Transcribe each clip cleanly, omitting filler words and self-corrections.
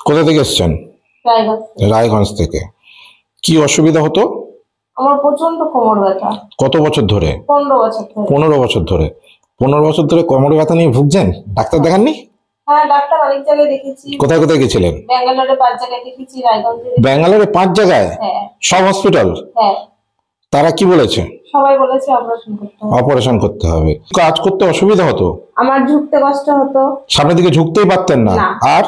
কোথা থেকে এসেছেন? রায়গঞ্জ থেকে। কি অসুবিধা হতো? আমার প্রচন্ড কোমর ব্যথা। কত বছর ধরে? 15 বছর ধরে। 15 বছর ধরে। 15 বছর ধরে কোমর ব্যথা নিয়ে ভুগছেন? ডাক্তার দেখাননি? হ্যাঁ, ডাক্তার অনেক জায়গায় দেখিয়েছি। কোথায় কোথায় গেছিলেন? ব্যাঙ্গালোরে 5 জায়গায় দেখিয়েছি, রায়গঞ্জে। ব্যাঙ্গালোরে 5 জায়গায়? হ্যাঁ। সব হসপিটাল? হ্যাঁ। তারা কি বলেছে? সবাই বলেছে অপারেশন করতে হবে। অপারেশন করতে হবে। কাজ করতে অসুবিধা হতো? আমার ঝুঁকতে কষ্ট হতো। সামনের দিকে ঝুঁকতেই পারতেন না? আর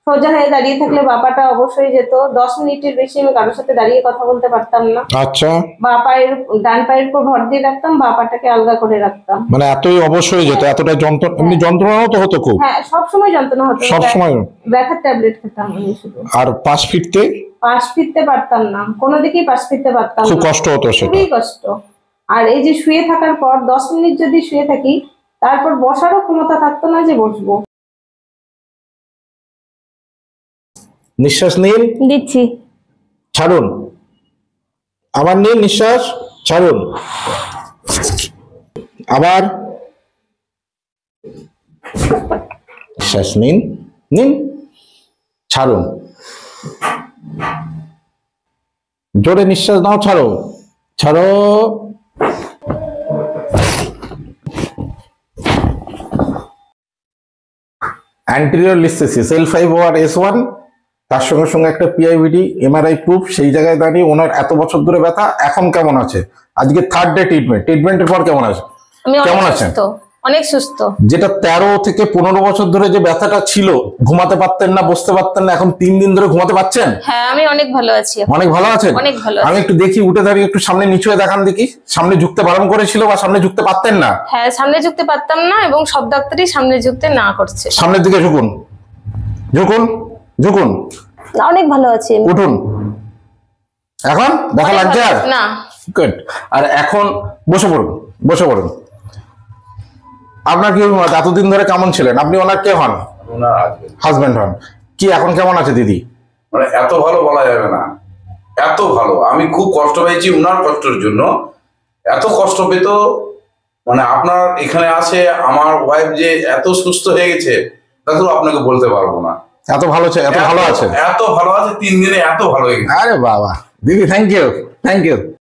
সোজা হয়ে দাঁড়িয়ে থাকলে বাপাটা অবশ্যই যেত। 10 মিনিটের বেশি আমি কারোর সাথে দাঁড়িয়ে কথা বলতে পারতাম না। আচ্ছা। ডান পায়ের উপর ভর দিয়ে রাখতাম, বাপাটাকে আলগা করে রাখতাম। মানে এতই অবশ্যই যেত, এতটা যন্ত্রণা? এমনি যন্ত্রণাও তো হতো খুব? হ্যাঁ, সব সময় যন্ত্রণা হতো। সব সময় ব্যথার ট্যাবলেট খেতাম আমি শুধু। আর পাশ ফিরতে? পাশ ফিরতে পারতাম না, কোনো দিকেই পাশ ফিরতে পারতাম না। খুব কষ্ট হতো সেটা? খুবই কষ্ট। আর এই যে শুয়ে থাকার পর 10 মিনিট যদি শুয়ে থাকি, তারপর বসারও ক্ষমতা থাকতো না যে বসবো। নিঃশ্বাস নিন, দিচ্ছি, ছাড়ুন। আবার নিন নিঃশ্বাস, ছাড়ুন। আবার নিঃশ্বাস নিন, নিন, ছাড়ুন। জোরে নিঃশ্বাস নাও, ছাড়ো, ছাড়ো। অ্যান্টেরিয়র লিস্থেসিস L5OR S1, তার সঙ্গে সঙ্গে একটা পিআইভিডি এমআরআই প্রুফ। সেই জায়গায় দাঁড়িয়ে ওনার এত বছর ধরে ব্যথা, এখন কেমন আছে? আজকে 3rd ডে ট্রিটমেন্টের পর কেমন আছে? কেমন আছেন? অনেক সুস্থ। যেটা 13 থেকে 15 বছর ধরে যে ব্যথাটা ছিল, ঘুমাতে পারতেন না, বসতে পারতেন না, এখন 3 দিন ধরে ঘুমাতে পারছেন? হ্যাঁ, আমি অনেক ভালো আছি। অনেক ভালো আছেন? অনেক ভালো। আমি একটু দেখি, উঠে দাঁড়িয়ে একটু সামনে নিচু হয়ে দেখান দেখি। সামনে ঝুঁকতে বারণ করেছিল বা সামনে ঝুঁকতে পারতেন না? হ্যাঁ, সামনে ঝুঁকতে পারতাম না এবং সব ডাক্তারই সামনে ঝুঁকতে না করছে। সামনের দিকে ঝুঁকুন, ঝুঁকুন, ঝুঁকুন। অনেক ভালো আছি। উঠুন। এখন ব্যথা লাগছে আর না? গুড। আর এখন বসে পড়ুন, বসে পড়ুন। আপনার কি এতদিন ধরে কেমন ছিলেন? আপনি ওনার কে হন? ওনার হাজবেন্ড হন। কি এখন কেমন আছে দিদি? মানে এত ভালো বলা যাবে না, এত ভালো। আমি খুব কষ্ট পেয়েছি উনার কষ্টের জন্য। এত কষ্ট পেত, মানে আপনার এখানে আসে আমার ওয়াইফ যে এত সুস্থ হয়ে গেছে, তা তো আপনাকে বলতে পারবো না। এত ভালো আছে, এত ভালো আছে, এত ভালো আছে, 3 দিনে এত ভালো হয়ে গেছে। আরে বাবা দিদি, থ্যাংক ইউ, থ্যাংক ইউ।